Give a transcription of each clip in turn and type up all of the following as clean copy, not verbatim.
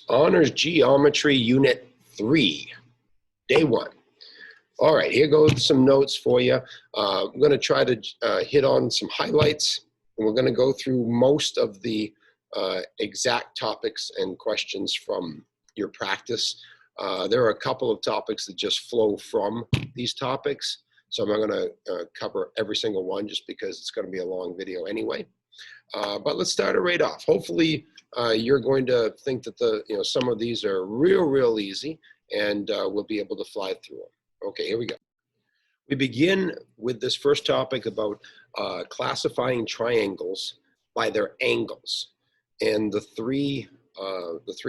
Honors Geometry Unit 3, Day 1. All right, here goes some notes for you. I'm going to try to hit on some highlights, and we're going to go through most of the exact topics and questions from your practice. There are a couple of topics that just flow from these topics, so I'm not going to cover every single one just because it's going to be a long video anyway. But let's start it right off. Hopefully, you're going to think that some of these are real easy, and we'll be able to fly through them. Okay, here we go. We begin with this first topic about classifying triangles by their angles, and the three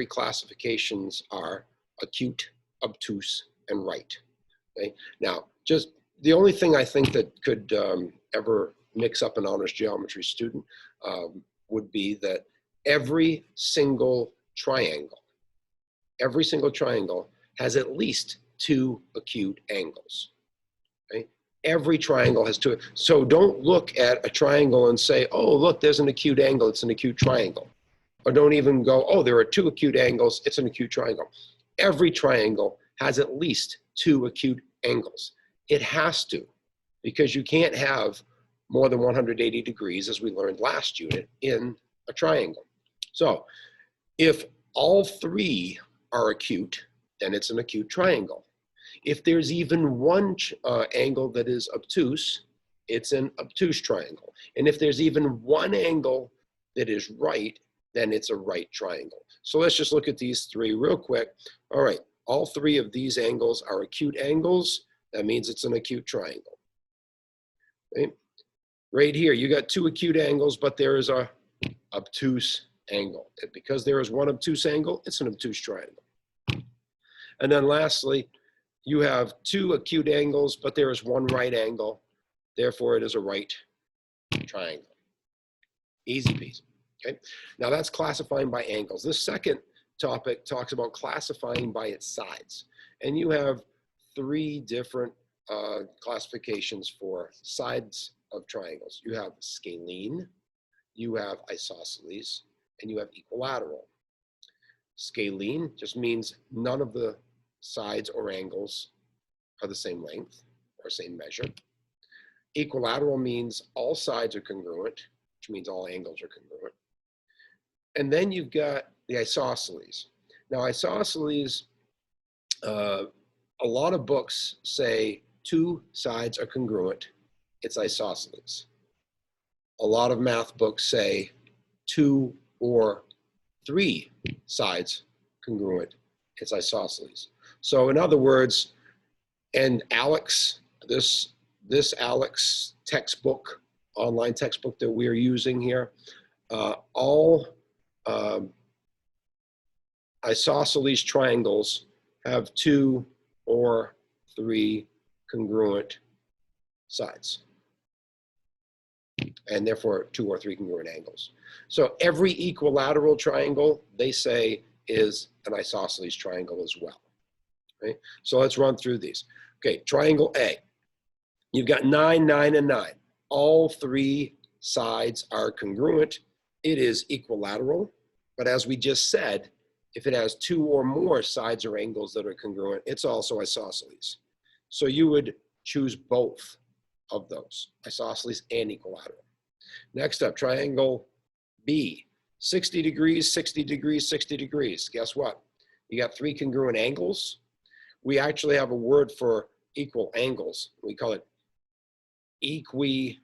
classifications are acute, obtuse, and right. Okay, now just the only thing I think that could ever mix up an honors geometry student would be that every single triangle has at least two acute angles. Okay? Every triangle has two. So don't look at a triangle and say, oh, look, there's an acute angle, it's an acute triangle. Or don't even go, oh, there are two acute angles, it's an acute triangle. Every triangle has at least two acute angles. It has to, because you can't have more than 180 degrees, as we learned last unit, in a triangle. So if all three are acute, then it's an acute triangle. If there's even one angle that is obtuse, it's an obtuse triangle. And if there's even one angle that is right, then it's a right triangle. So let's just look at these three real quick. All right, all three of these angles are acute angles. That means it's an acute triangle. Okay? Right here, you got two acute angles, but there is a obtuse angle. Because there is one obtuse angle, it's an obtuse triangle. And then lastly, you have two acute angles, but there is one right angle. Therefore, it is a right triangle. Easy peasy. Okay. Now that's classifying by angles. This second topic talks about classifying by its sides. And you have three different classifications for sides of triangles. You have scalene, you have isosceles, and you have equilateral. Scalene just means none of the sides or angles are the same length or same measure. Equilateral means all sides are congruent, which means all angles are congruent. And then you've got the isosceles. Now isosceles, a lot of books say two sides are congruent, it's isosceles. A lot of math books say two or three sides congruent, it's isosceles. So in other words, and Alex, this Alex textbook, online textbook that we're using here, all isosceles triangles have two or three congruent sides, and therefore two or three congruent angles. So every equilateral triangle, they say, is an isosceles triangle as well. Right? So let's run through these. Okay, triangle A. You've got 9, 9, and 9. All three sides are congruent. It is equilateral, but as we just said, if it has two or more sides or angles that are congruent, it's also isosceles. So you would choose both of those, isosceles and equilateral. Next up, triangle B, 60 degrees, 60 degrees, 60 degrees. Guess what? You got three congruent angles. We actually have a word for equal angles. We call it equiangular.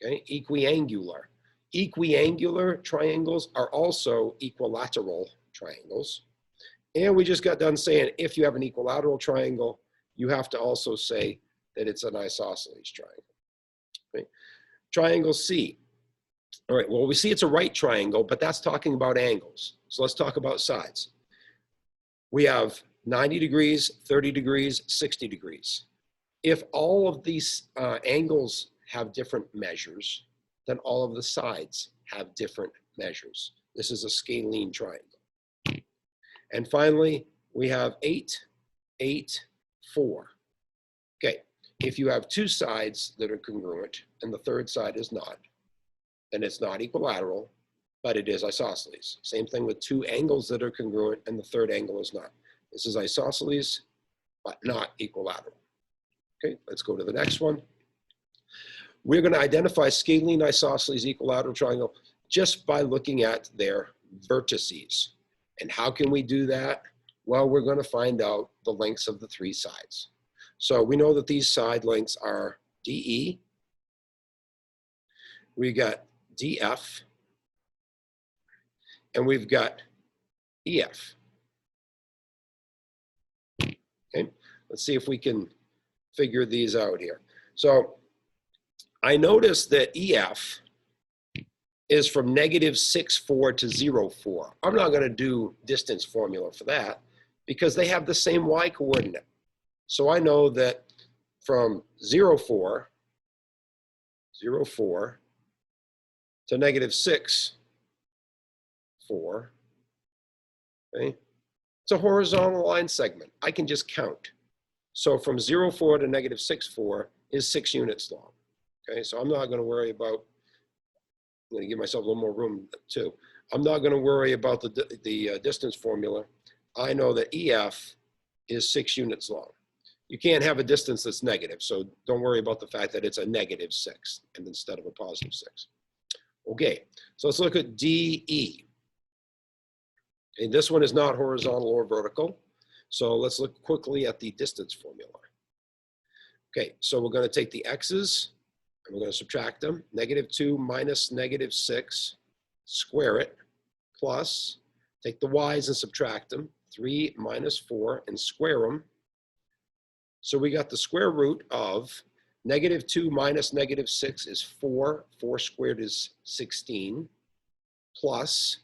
Okay, equiangular. Equiangular triangles are also equilateral triangles. And we just got done saying if you have an equilateral triangle, you have to also say that it's an isosceles triangle. Okay. Triangle C. All right, well, we see it's a right triangle, but that's talking about angles. So let's talk about sides. We have 90 degrees, 30 degrees, 60 degrees. If all of these angles have different measures, then all of the sides have different measures. This is a scalene triangle. And finally, we have 8, 8, 4. Okay, if you have two sides that are congruent and the third side is not, then it's not equilateral, but it is isosceles. Same thing with two angles that are congruent and the third angle is not. This is isosceles, but not equilateral. Okay, let's go to the next one. We're going to identify scalene isosceles equilateral triangle just by looking at their vertices. And how can we do that? Well, we're going to find out the lengths of the three sides. So we know that these side lengths are DE, we got DF, and we've got EF. Okay, let's see if we can figure these out here. So I noticed that EF is from -6,4 to 0,4. I'm not going to do distance formula for that because they have the same y coordinate. So I know that from 0,4 to -6,4, okay, it's a horizontal line segment. I can just count. So from 0,4 to -6,4 is 6 units long. Okay, so I'm not going to worry about, I'm going to give myself a little more room too. I'm not going to worry about the distance formula. I know that EF is 6 units long. You can't have a distance that's negative, so don't worry about the fact that it's a -6 and instead of a +6. Okay, so let's look at DE. And this one is not horizontal or vertical. So let's look quickly at the distance formula. Okay, so we're going to take the x's and we're going to subtract them. -2 minus -6, square it, plus, take the y's and subtract them. 3 minus 4 and square them. So we got the square root of -2 minus -6 is 4. 4 squared is 16, plus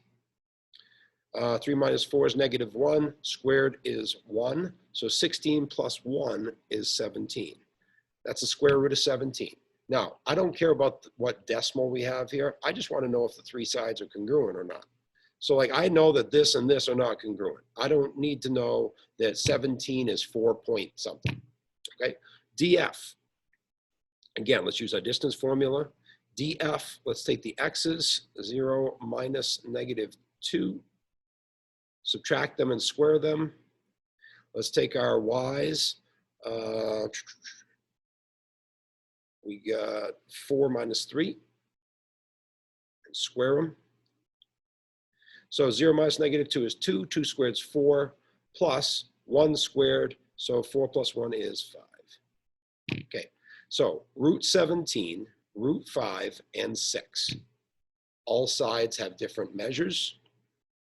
3 minus 4 is -1, squared is 1. So 16 plus 1 is 17. That's the square root of 17. Now, I don't care about what decimal we have here. I just want to know if the three sides are congruent or not. So like I know that this and this are not congruent. I don't need to know that 17 is 4 point something. Okay, DF. Again, let's use our distance formula. DF, let's take the x's, 0 minus -2. Subtract them and square them. Let's take our y's. We got 4 minus 3. And square them. So 0 minus -2 is 2. 2 squared is 4. Plus 1 squared. So 4 plus 1 is 5. Okay. So root 17, root 5, and 6. All sides have different measures.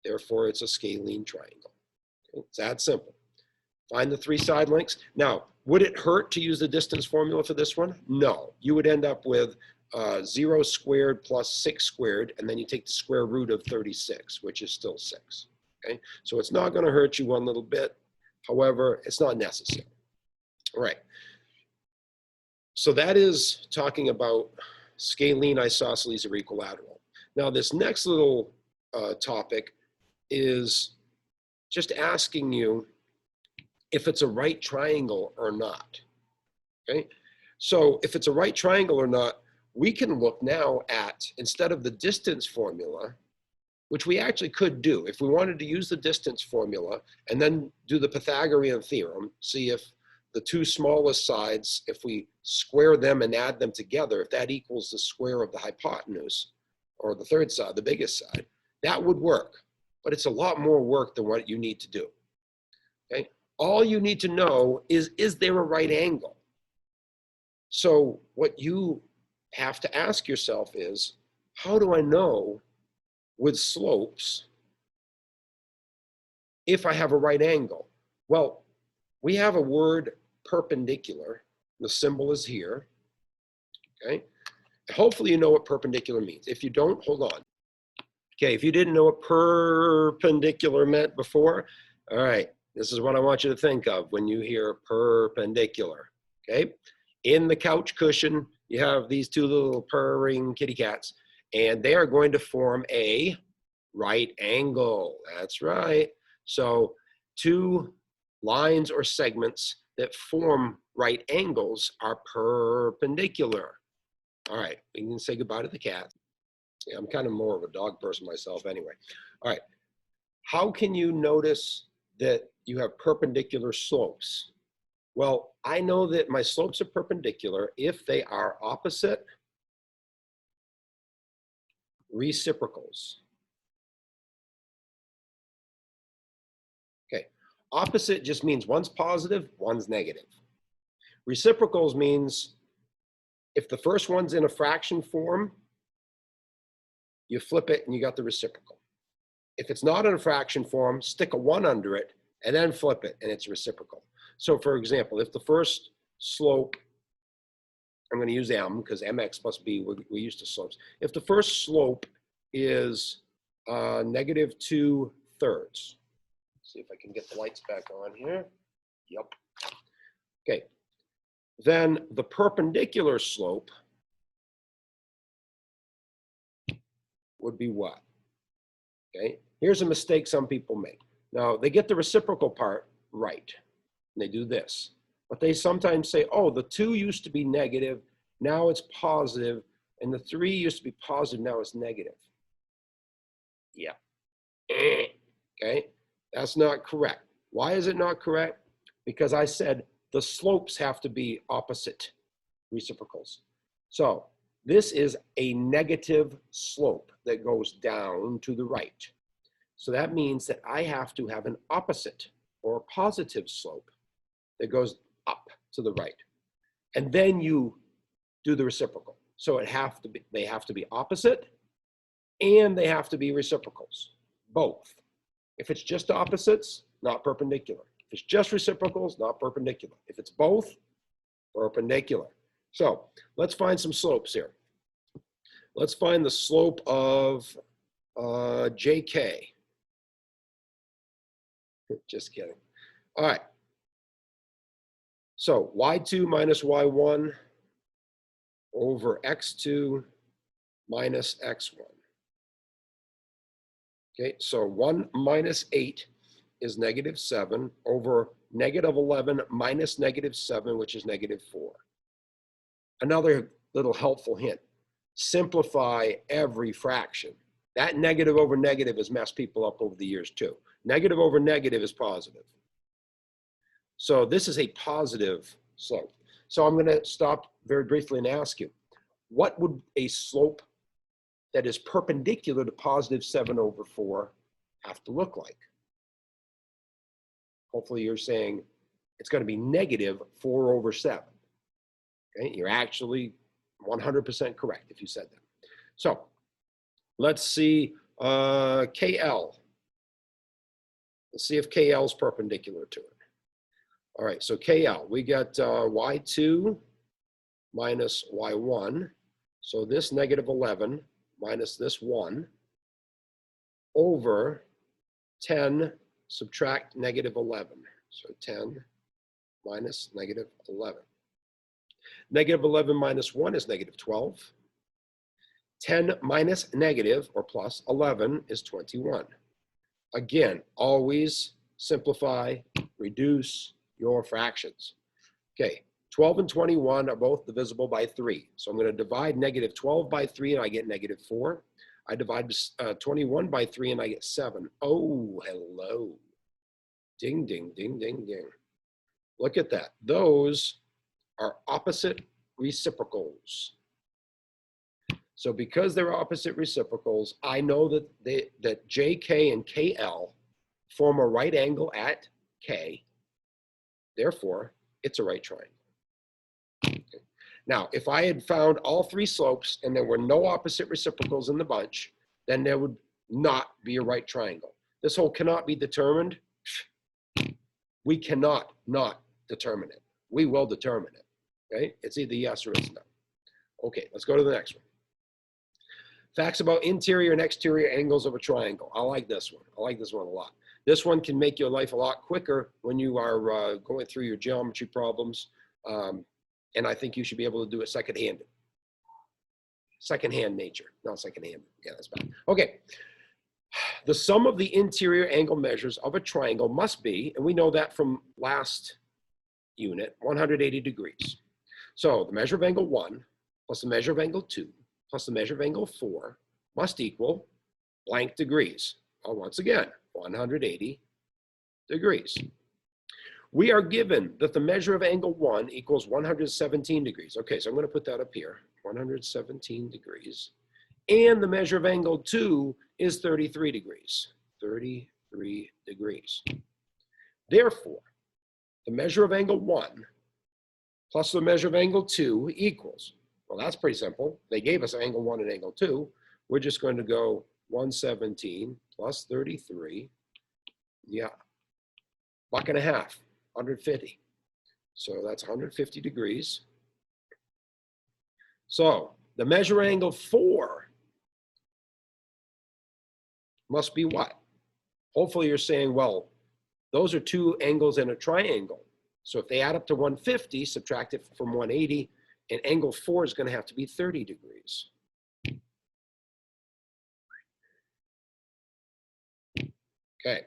Therefore, it's a scalene triangle. Okay, it's that simple. Find the three side lengths. Now, would it hurt to use the distance formula for this one? No. You would end up with 0 squared plus 6 squared, and then you take the square root of 36, which is still 6. Okay, so it's not going to hurt you one little bit. However, it's not necessary. All right. So that is talking about scalene isosceles or equilateral. Now, this next little topic is just asking you if it's a right triangle or not. Okay, so if it's a right triangle or not, we can look now at, instead of the distance formula, which we actually could do if we wanted to use the distance formula and then do the Pythagorean theorem, see if the two smallest sides, if we square them and add them together, if that equals the square of the hypotenuse, or the third side, the biggest side, that would work. But it's a lot more work than what you need to do. Okay? All you need to know is there a right angle? So what you have to ask yourself is, how do I know with slopes if I have a right angle? Well, we have a word perpendicular. The symbol is here. Okay? Hopefully you know what perpendicular means. If you don't, hold on. Okay, if you didn't know what perpendicular meant before, all right, this is what I want you to think of when you hear perpendicular. Okay? In the couch cushion, you have these two little purring kitty cats, and they are going to form a right angle. That's right. So two lines or segments that form right angles are perpendicular. All right, we can say goodbye to the cat. Yeah, I'm kind of more of a dog person myself anyway. All right. How can you notice that you have perpendicular slopes? Well, I know that my slopes are perpendicular if they are opposite reciprocals. Okay. Opposite just means one's positive, one's negative. Reciprocals means if the first one's in a fraction form, you flip it and you got the reciprocal. If it's not in a fraction form, stick a 1 under it and then flip it and it's reciprocal. So for example, if the first slope, I'm going to use m because mx plus b, we're used to slopes. If the first slope is negative 2/3, see if I can get the lights back on here. Yep. Okay. Then the perpendicular slope would be what? Okay. Here's a mistake some people make. Now, they get the reciprocal part right. And they do this. But they sometimes say, oh, the 2 used to be negative, now it's positive, and the 3 used to be positive, now it's negative. Yeah. Okay. That's not correct. Why is it not correct? Because I said the slopes have to be opposite reciprocals. So this is a negative slope that goes down to the right. So that means that I have to have an opposite or a positive slope that goes up to the right. And then you do the reciprocal. So they have to be opposite and they have to be reciprocals, both. If it's just opposites, not perpendicular. If it's just reciprocals, not perpendicular. If it's both, perpendicular. So let's find some slopes here. Let's find the slope of JK. Just kidding. All right. So y2 minus y1 over x2 minus x1. Okay, so 1 minus 8 is negative 7 over negative 11 minus negative 7, which is negative 4. Another little helpful hint, simplify every fraction. That negative over negative has messed people up over the years too. Negative over negative is positive. So this is a positive slope. So I'm going to stop very briefly and ask you, what would a slope that is perpendicular to positive 7/4 have to look like? Hopefully you're saying it's going to be negative 4/7. Okay, you're actually 100% correct if you said that. So let's see KL. Let's see if KL is perpendicular to it. All right, so KL, we got y2 minus y1. So this negative 11 minus this 1 over 10 subtract negative 11. So 10 minus negative 11. Negative 11 minus 1 is negative 12. 10 minus negative or plus 11 is 21. Again, always simplify, reduce your fractions. Okay, 12 and 21 are both divisible by 3. So I'm going to divide negative 12 by 3 and I get negative 4. I divide 21 by 3 and I get 7. Oh, hello. Ding, ding, ding, ding, ding. Look at that. Those are opposite reciprocals. So because they're opposite reciprocals, I know that that JK and KL form a right angle at K. Therefore, it's a right triangle. Okay. Now, if I had found all 3 slopes and there were no opposite reciprocals in the bunch, then there would not be a right triangle. This whole cannot be determined. We cannot not determine it. We will determine it. Okay? It's either yes or it's no. Okay, let's go to the next one. Facts about interior and exterior angles of a triangle. I like this one. I like this one a lot. This one can make your life a lot quicker when you are going through your geometry problems. And I think you should be able to do it second-handed. Second-hand nature, not second-hand. Yeah, that's bad. Okay. The sum of the interior angle measures of a triangle must be, and we know that from last unit, 180 degrees. So the measure of angle 1 plus the measure of angle 2 plus the measure of angle 4 must equal blank degrees. Well, once again, 180 degrees. We are given that the measure of angle 1 equals 117 degrees. Okay, so I'm going to put that up here, 117 degrees. And the measure of angle 2 is 33 degrees, 33 degrees. Therefore, the measure of angle 1 plus the measure of angle 2 equals, well, that's pretty simple. They gave us angle 1 and angle 2. We're just going to go 117 plus 33, yeah, buck and a half, 150. So that's 150 degrees. So the measure angle 4 must be what? Hopefully you're saying, well, those are two angles in a triangle. So if they add up to 150, subtract it from 180, and angle 4 is going to have to be 30 degrees. Okay.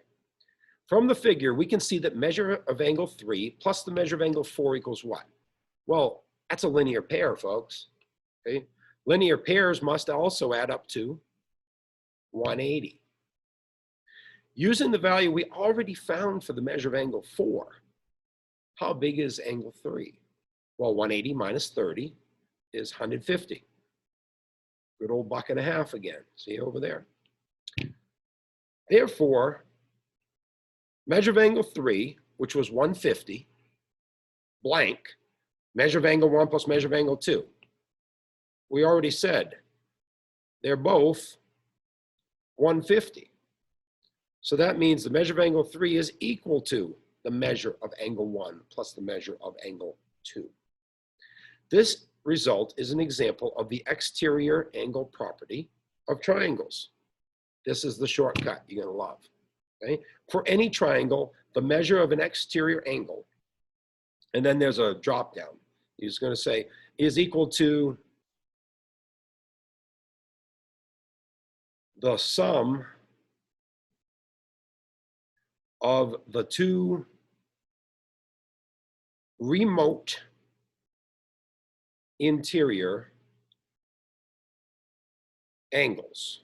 From the figure, we can see that measure of angle 3 plus the measure of angle 4 equals what? Well, that's a linear pair, folks. Okay. Linear pairs must also add up to 180. Using the value we already found for the measure of angle 4, how big is angle 3? Well, 180 minus 30 is 150. Good old buck and a half again. See over there? Therefore, measure of angle 3, which was 150, blank, measure of angle 1 plus measure of angle 2. We already said they're both 150. So that means the measure of angle 3 is equal to the measure of angle 1 plus the measure of angle 2. This result is an example of the exterior angle property of triangles. This is the shortcut you're going to love. Okay? For any triangle, the measure of an exterior angle, and then there's a drop down. He's going to say is equal to the sum of the two remote interior angles.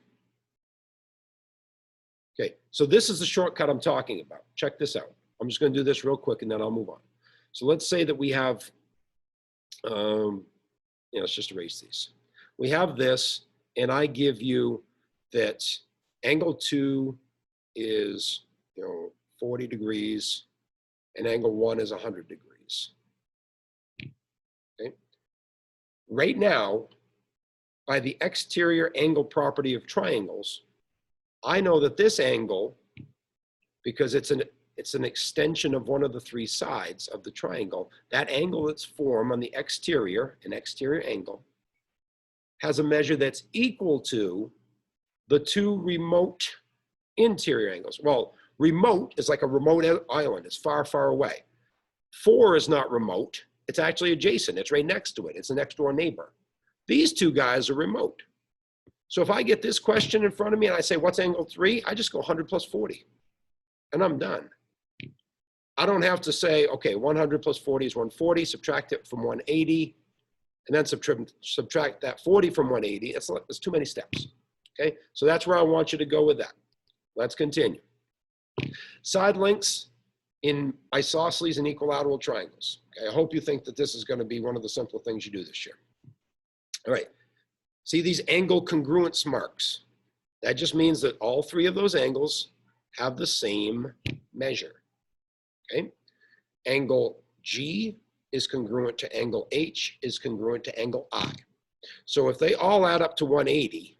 Okay, so this is the shortcut I'm talking about. Check this out. I'm just going to do this real quick and then I'll move on. So let's say that we have, let's just erase these. We have this, and I give you that angle 2 is 40 degrees, and angle 1 is 100 degrees. Okay. Right now, by the exterior angle property of triangles, I know that this angle, because it's an extension of one of the three sides of the triangle, that angle that's formed on the exterior, an exterior angle, has a measure that's equal to the two remote interior angles. Well, remote is like a remote island. It's far, far away. 4 is not remote. It's actually adjacent. It's right next to it. It's a next door neighbor. These two guys are remote. So if I get this question in front of me and I say, what's angle 3? I just go 100 plus 40, and I'm done. I don't have to say, okay, 100 plus 40 is 140, subtract it from 180, and then subtract that 40 from 180. It's too many steps, okay? So that's where I want you to go with that. Let's continue. Side lengths in isosceles and equilateral triangles. Okay, I hope you think that this is going to be one of the simple things you do this year. All right. See these angle congruence marks? That just means that all three of those angles have the same measure. Okay? Angle G is congruent to angle H is congruent to angle I. So if they all add up to 180,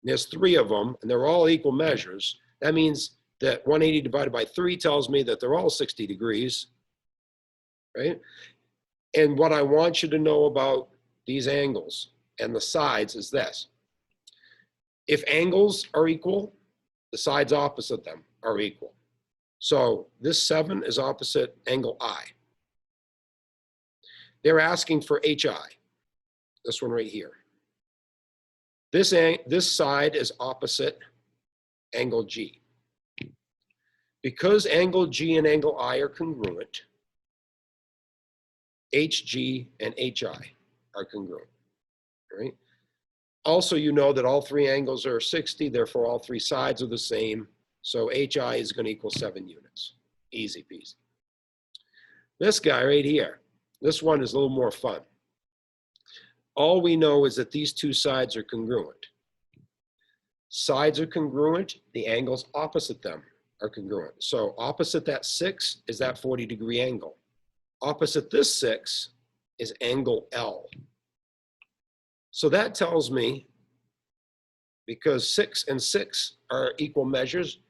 and there's 3 of them, and they're all equal measures, that means that 180 divided by 3 tells me that they're all 60 degrees, right? And what I want you to know about these angles and the sides is this. If angles are equal, the sides opposite them are equal. So this 7 is opposite angle I. They're asking for HI, this one right here. This side is opposite angle G. Because angle G and angle I are congruent, HG and HI are congruent, right? Also, you know that all three angles are 60, therefore all three sides are the same. So HI is going to equal 7 units. Easy peasy. This guy right here, this one is a little more fun. All we know is that these two sides are congruent. Sides are congruent, the angles opposite them are congruent. So opposite that 6 is that 40-degree angle. Opposite this 6 is angle L. So that tells me, because 6 and 6 are equal measures,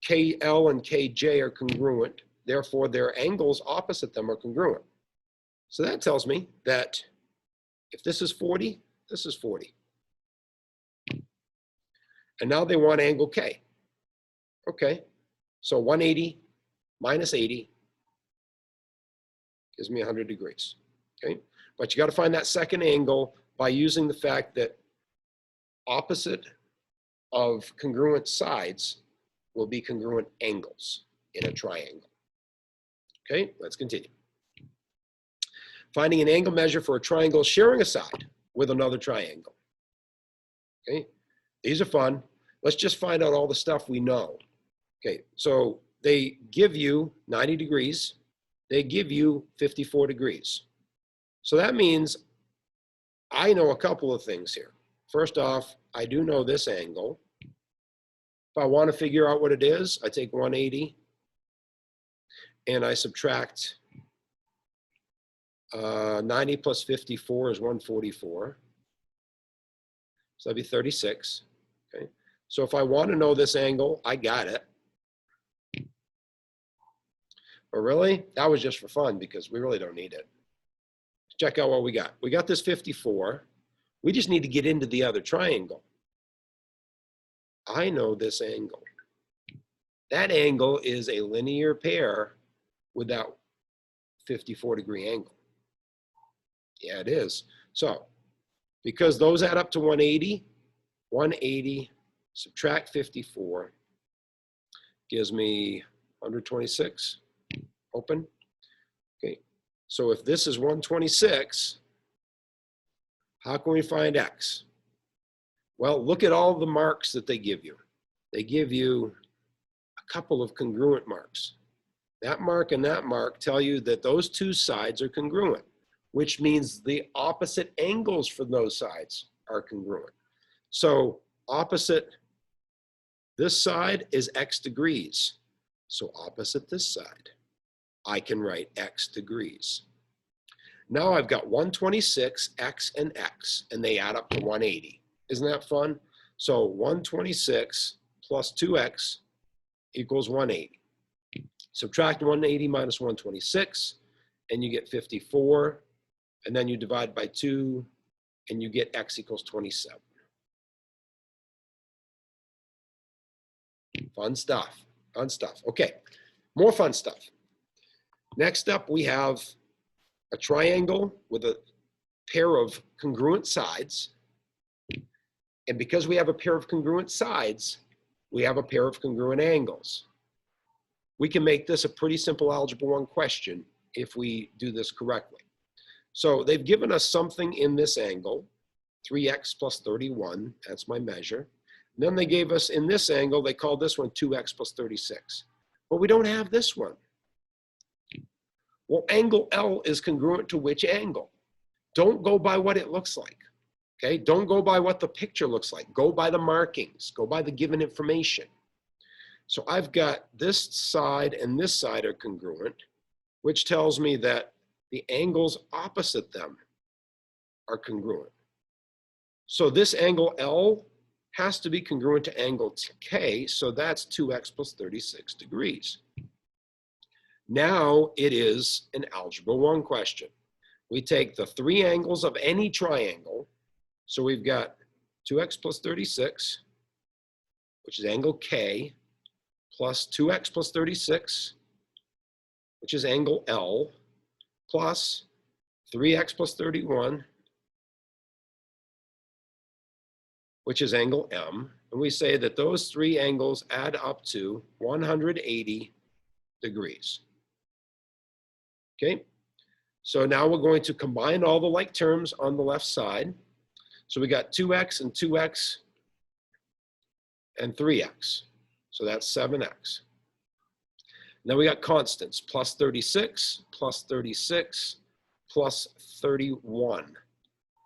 KL and KJ are congruent, therefore their angles opposite them are congruent. So that tells me that if this is 40, this is 40. And now they want angle K. Okay, so 180 minus 80 gives me 100 degrees. Okay, but you got to find that second angle by using the fact that opposite of congruent sides will be congruent angles in a triangle. Okay, let's continue. Finding an angle measure for a triangle sharing a side with another triangle. Okay, these are fun. Let's just find out all the stuff we know. Okay, so they give you 90 degrees. They give you 54 degrees. So that means I know a couple of things here. First off, I do know this angle. If I want to figure out what it is, I take 180 and I subtract 90 plus 54 is 144. So that'd be 36. Okay. So if I want to know this angle, I got it. But really, that was just for fun because we really don't need it. Check out what we got. We got this 54. We just need to get into the other triangle. I know this angle. That angle is a linear pair with that 54-degree angle. Yeah, it is. So, because those add up to 180, 180 subtract 54 gives me 126. Open. Okay. So if this is 126, how can we find X? Well, look at all the marks that they give you. They give you a couple of congruent marks. That mark and that mark tell you that those two sides are congruent, which means the opposite angles for those sides are congruent. So opposite this side is X degrees. So opposite this side, I can write X degrees. Now I've got 126, X and X, and they add up to 180. Isn't that fun? So 126 plus 2X equals 180. Subtract 180 minus 126, and you get 54. And then you divide by 2, and you get X equals 27. Fun stuff. Fun stuff. Okay, more fun stuff. Next up, we have a triangle with a pair of congruent sides. And because we have a pair of congruent sides, we have a pair of congruent angles. We can make this a pretty simple Algebra 1 question if we do this correctly. So they've given us something in this angle, 3x plus 31, that's my measure. And then they gave us in this angle, they called this one 2x plus 36. But we don't have this one. Well, angle L is congruent to which angle? Don't go by what it looks like, okay? Don't go by what the picture looks like. Go by the markings. Go by the given information. So I've got this side and this side are congruent, which tells me that the angles opposite them are congruent. So this angle L has to be congruent to angle K, so that's 2x plus 36 degrees. Now it is an Algebra 1 question. We take the three angles of any triangle. So we've got 2x plus 36, which is angle K, plus 2x plus 36, which is angle L, plus 3x plus 31, which is angle M. And we say that those three angles add up to 180 degrees. Okay, so now we're going to combine all the like terms on the left side. So we got 2x and 2x and 3x. So that's 7x. Now we got constants, plus 36, plus 36, plus 31.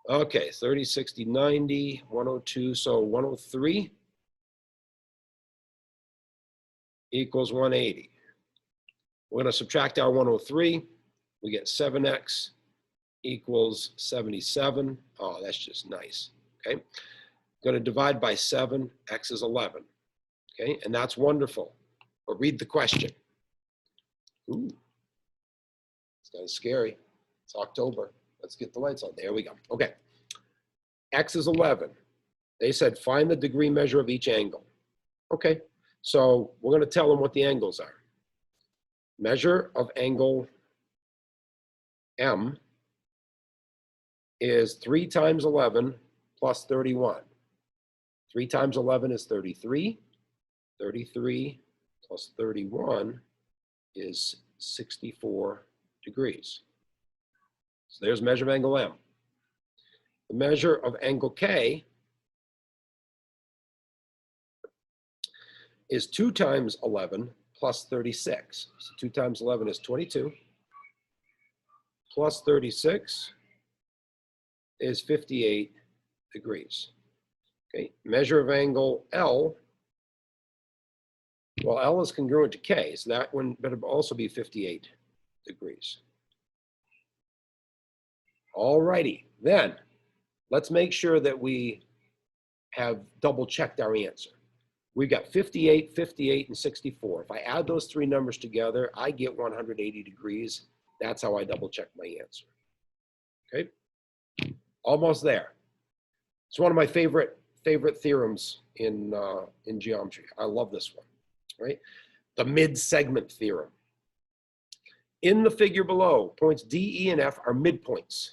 Okay, 30, 60, 90, 102, so 103 equals 180. We're going to subtract our 103. We get 7x equals 77. Oh, that's just nice. Okay. Going to divide by 7. X is 11. Okay. And that's wonderful. But read the question. Ooh. It's kind of scary. It's October. Let's get the lights on. There we go. Okay. X is 11. They said find the degree measure of each angle. Okay. So we're going to tell them what the angles are. Measure of angle M is 3 times 11 plus 31. 3 times 11 is 33. 33 plus 31 is 64 degrees. So there's measure of angle M. The measure of angle K is 2 times 11 plus 36. So 2 times 11 is 22. Plus 36 is 58 degrees. Okay, measure of angle L. Well, L is congruent to K, so that one better also be 58 degrees. All righty, then let's make sure that we have double checked our answer. We've got 58, 58, and 64. If I add those three numbers together, I get 180 degrees. That's how I double check my answer. Okay, almost there. It's one of my favorite theorems in geometry. I love this one, right? The midsegment theorem. In the figure below, points D, E, and F are midpoints.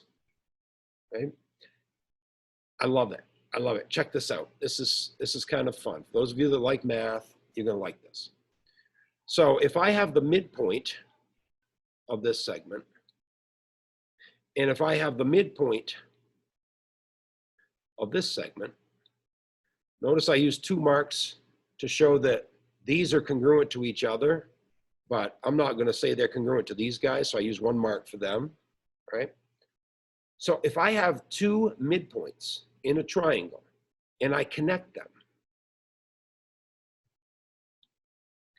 Okay, I love it. I love it. Check this out. This is kind of fun. For those of you that like math, you're going to like this. So if I have the midpoint of this segment, and if I have the midpoint of this segment, notice I use 2 marks to show that these are congruent to each other, but I'm not going to say they're congruent to these guys, so I use 1 mark for them, right? So if I have 2 midpoints in a triangle and I connect them,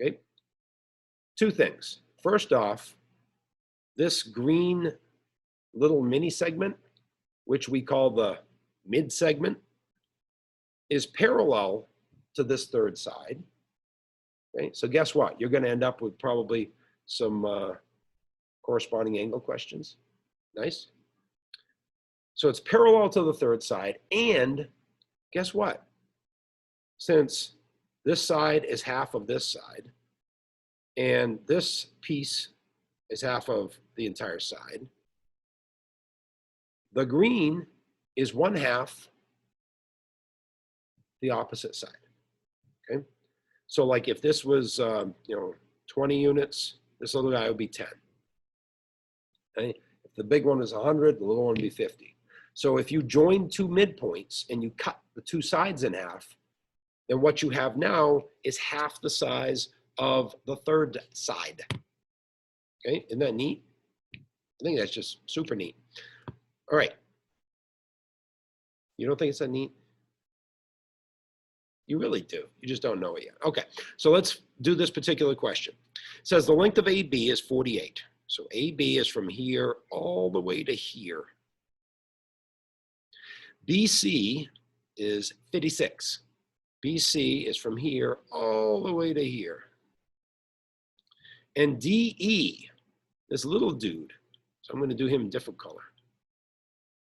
okay, 2 things. First off, this green little mini segment, which we call the midsegment, is parallel to this 3rd side. Okay, so guess what? You're going to end up with probably some corresponding angle questions. Nice. So it's parallel to the 3rd side, and guess what? Since this side is half of this side, and this piece is half of the entire side, the green is 1/2 the opposite side. Okay, so like if this was 20 units, this little guy would be 10. Okay? If the big one is 100, the little one would be 50. So if you join 2 midpoints and you cut the 2 sides in half, then what you have now is half the size of the 3rd side. Okay, isn't that neat? I think that's just super neat. All right. You don't think it's that neat? You really do. You just don't know it yet. Okay, so let's do this particular question. It says the length of AB is 48. So AB is from here all the way to here. BC is 56. BC is from here all the way to here. And DE, this little dude, so I'm going to do him in different color.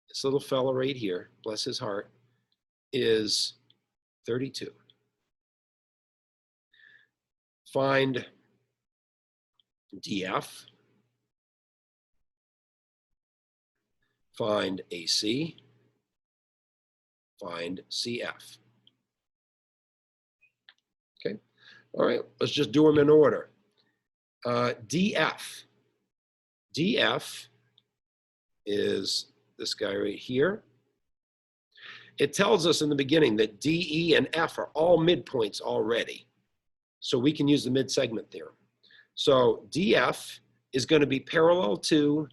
This little fella right here, bless his heart, is 32. Find DF. Find AC. Find CF. Okay. All right. Let's just do them in order. DF. DF is this guy right here. it tells us in the beginning that D, E, and F are all midpoints already. So we can use the midsegment theorem. So DF is going to be parallel to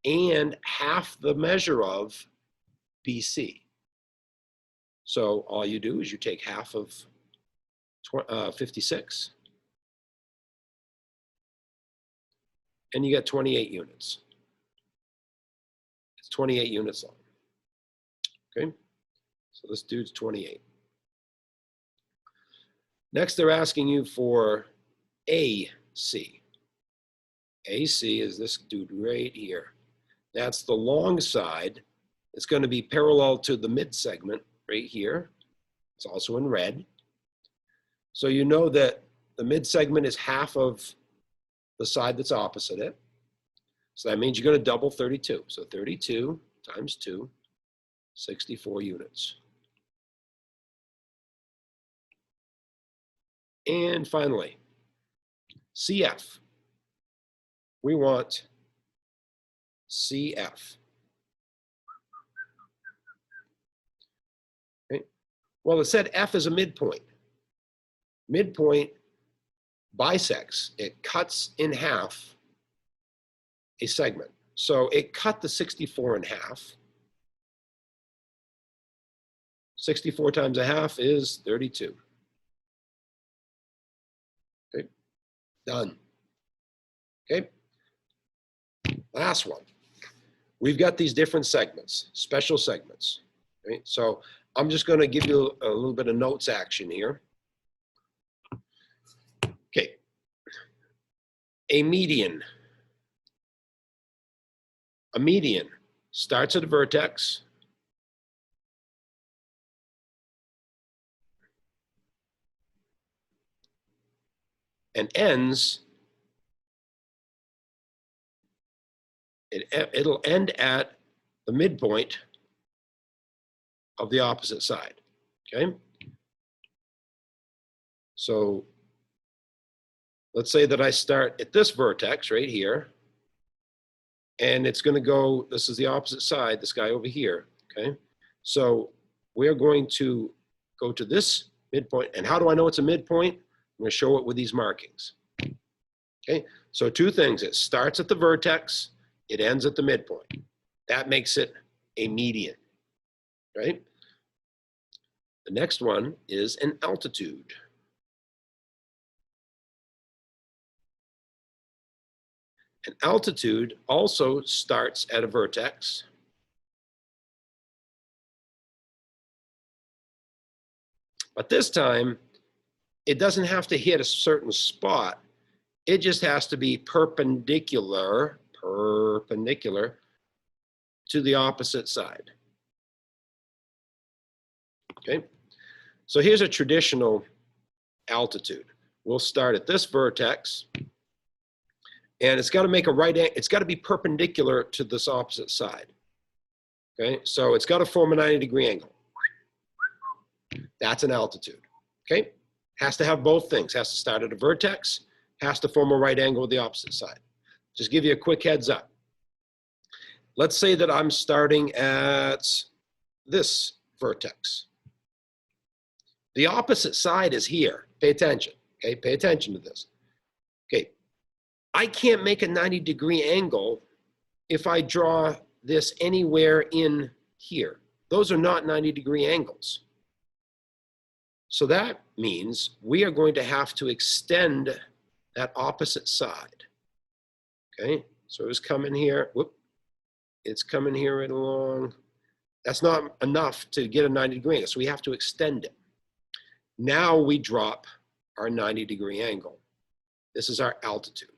and half the measure of BC. So all you do is you take half of 56, and you get 28 units. It's 28 units long. Okay, so this dude's 28. Next, they're asking you for AC. AC is this dude right here. That's the long side. It's going to be parallel to the midsegment right here. It's also in red. So you know that the midsegment is half of the side that's opposite it. So that means you're going to double 32. So 32 times 2, 64 units. And finally, CF. We want CF. Okay. Well, it said F is a midpoint. Midpoint bisects. It cuts in half a segment. So it cut the 64 in half. 64 times a half is 32. Okay, done. Okay, last one. We've got these different segments, special segments. Right? So I'm just going to give you a little bit of notes action here. Okay, a median. A median starts at a vertex, and ends, it'll end at the midpoint of the opposite side, okay? So let's say that I start at this vertex right here, and it's going to go, this is the opposite side, this guy over here, okay? So we're going to go to this midpoint, and how do I know it's a midpoint? I'm going to show it with these markings. Okay, so two things. It starts at the vertex, it ends at the midpoint. That makes it a median, right? The next one is an altitude. An altitude also starts at a vertex, but this time it doesn't have to hit a certain spot. It just has to be perpendicular to the opposite side. Okay, so here's a traditional altitude. We'll start at this vertex, and it's got to make a right angle. It's got to be perpendicular to this opposite side. Okay, so it's got to form a 90-degree angle. That's an altitude. Okay, has to have both things. Has to start at a vertex, has to form a right angle with the opposite side. Just give you a quick heads up. Let's say that I'm starting at this vertex. The opposite side is here. Pay attention, okay? Pay attention to this. Okay, I can't make a 90-degree angle if I draw this anywhere in here. Those are not 90-degree angles. So that means we are going to have to extend that opposite side. Okay, so it's coming here. Whoop, it's coming here right along. That's not enough to get a 90-degree angle, so we have to extend it. Now we drop our 90-degree angle. This is our altitude.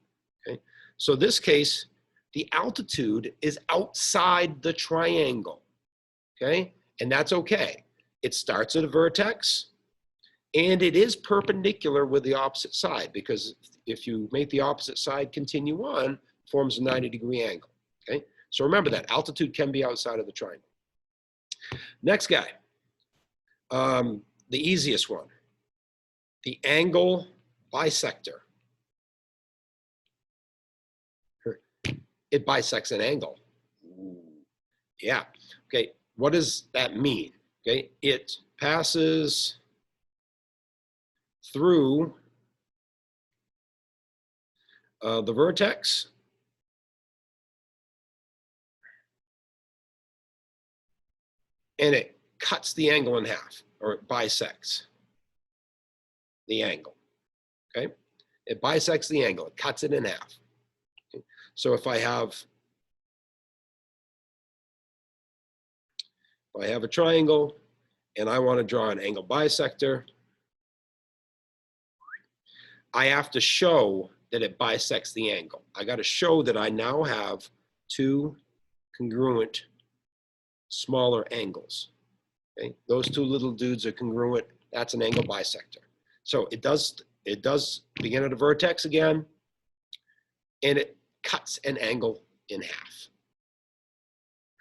Okay, so this case, the altitude is outside the triangle. Okay, and that's okay. It starts at a vertex, and it is perpendicular with the opposite side, because if you make the opposite side continue on, it forms a 90-degree angle. Okay, so remember that altitude can be outside of the triangle. Next guy, the easiest one, the angle bisector. It bisects an angle. Ooh, yeah. Okay, what does that mean? Okay, it passes through the vertex and it cuts the angle in half, or it bisects the angle. Okay, it bisects the angle, it cuts it in half. Okay? So if I have a triangle and I want to draw an angle bisector, I have to show that it bisects the angle. I got to show that I now have two congruent smaller angles. Okay? Those two little dudes are congruent. That's an angle bisector. So it does begin at a vertex again, and it cuts an angle in half.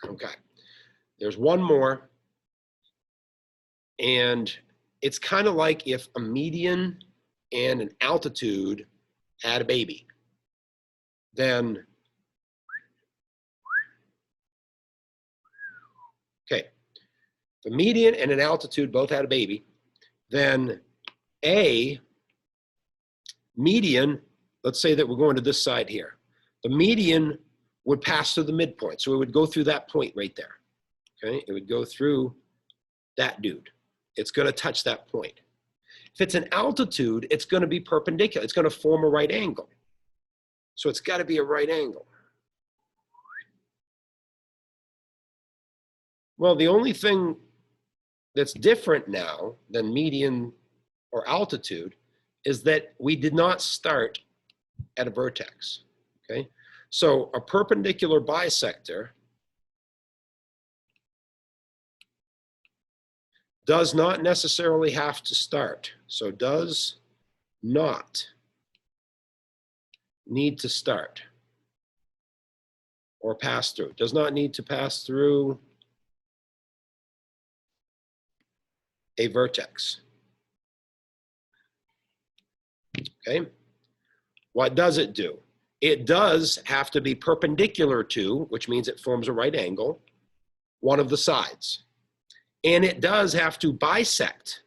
Okay. There's one more, and it's kind of like if a median and an altitude had a baby. Then, okay, the median and an altitude both had a baby, then a median, let's say that we're going to this side here. The median would pass through the midpoint. So it would go through that point right there. Okay, it would go through that dude. It's going to touch that point. If it's an altitude, it's going to be perpendicular. It's going to form a right angle. So it's got to be a right angle. Well, the only thing that's different now than median or altitude is that we did not start at a vertex. Okay, so a perpendicular bisector does not necessarily have to start. So does not need to start or pass through. Does not need to pass through a vertex. Okay. What does it do? It does have to be perpendicular to, which means it forms a right angle, one of the sides. And it does have to bisect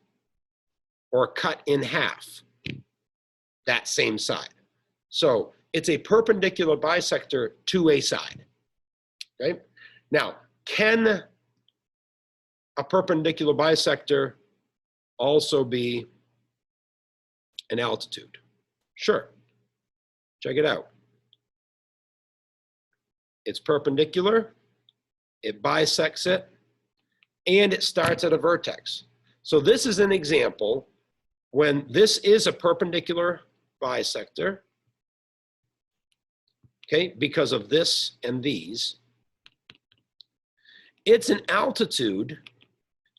or cut in half that same side. So it's a perpendicular bisector to a side. Okay. Now, can a perpendicular bisector also be an altitude? Sure. Check it out. It's perpendicular, it bisects it, and it starts at a vertex. So this is an example when this is a perpendicular bisector, okay, because of this and these. It's an altitude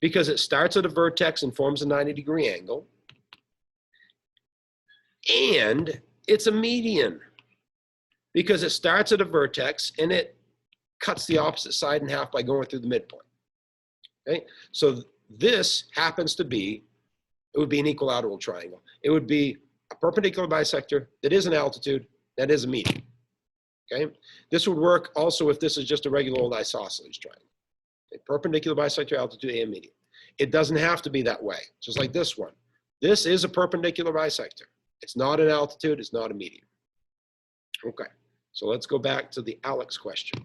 because it starts at a vertex and forms a 90-degree angle. And it's a median because it starts at a vertex and it cuts the opposite side in half by going through the midpoint. Okay, so this happens to be, it would be an equilateral triangle. It would be a perpendicular bisector that is an altitude, that is a median. Okay, this would work also if this is just a regular old isosceles triangle. A perpendicular bisector, altitude, and median. It doesn't have to be that way, just like this one. This is a perpendicular bisector. It's not an altitude, it's not a median. Okay, so let's go back to the Alex question.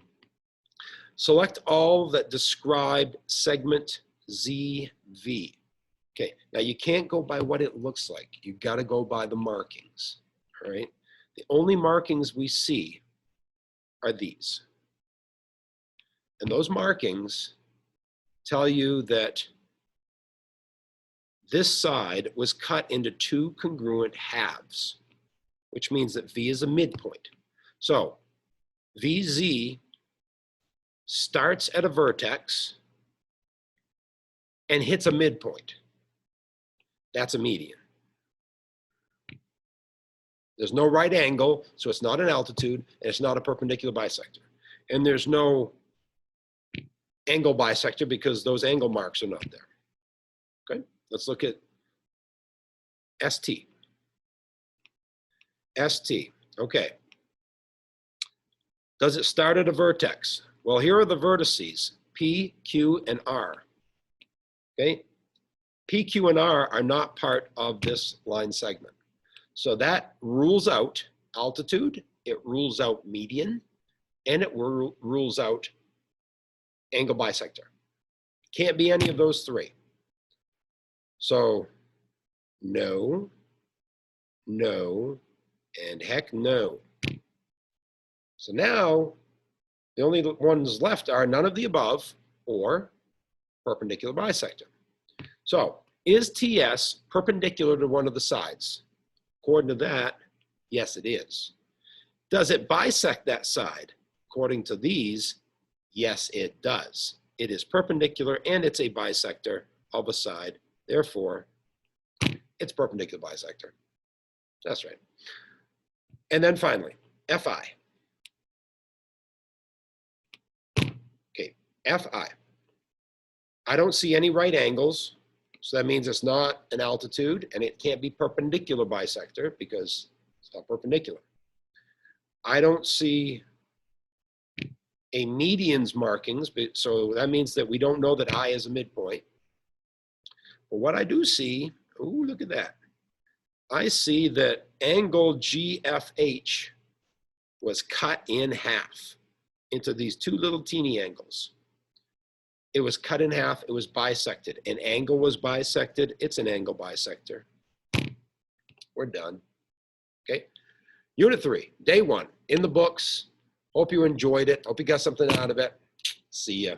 Select all that describe segment ZV. Okay, now you can't go by what it looks like. You've got to go by the markings, all right? The only markings we see are these. And those markings tell you that this side was cut into two congruent halves, which means that V is a midpoint. So VZ starts at a vertex and hits a midpoint. That's a median. There's no right angle, so it's not an altitude, and it's not a perpendicular bisector. And there's no angle bisector because those angle marks are not there. Okay, let's look at ST. ST, okay. Does it start at a vertex? Well, here are the vertices, P, Q, and R. okay? P, Q, and R are not part of this line segment. So that rules out altitude, it rules out median, and it rules out angle bisector. Can't be any of those three. So no, no, and heck no. So now the only ones left are none of the above or perpendicular bisector. So is TS perpendicular to one of the sides? According to that, yes, it is. Does it bisect that side? According to these, yes, it does. It is perpendicular and it's a bisector of a side. Therefore, it's perpendicular bisector. That's right. And then finally, FI. Okay, FI. I don't see any right angles, so that means it's not an altitude, and it can't be perpendicular bisector because it's not perpendicular. I don't see a median's markings, so that means that we don't know that I is a midpoint. But what I do see, ooh, look at that. I see that angle GFH was cut in half into these two little teeny angles. It was cut in half, it was bisected. An angle was bisected, it's an angle bisector. We're done, okay? Unit 3, day 1, in the books. Hope you enjoyed it, hope you got something out of it. See ya.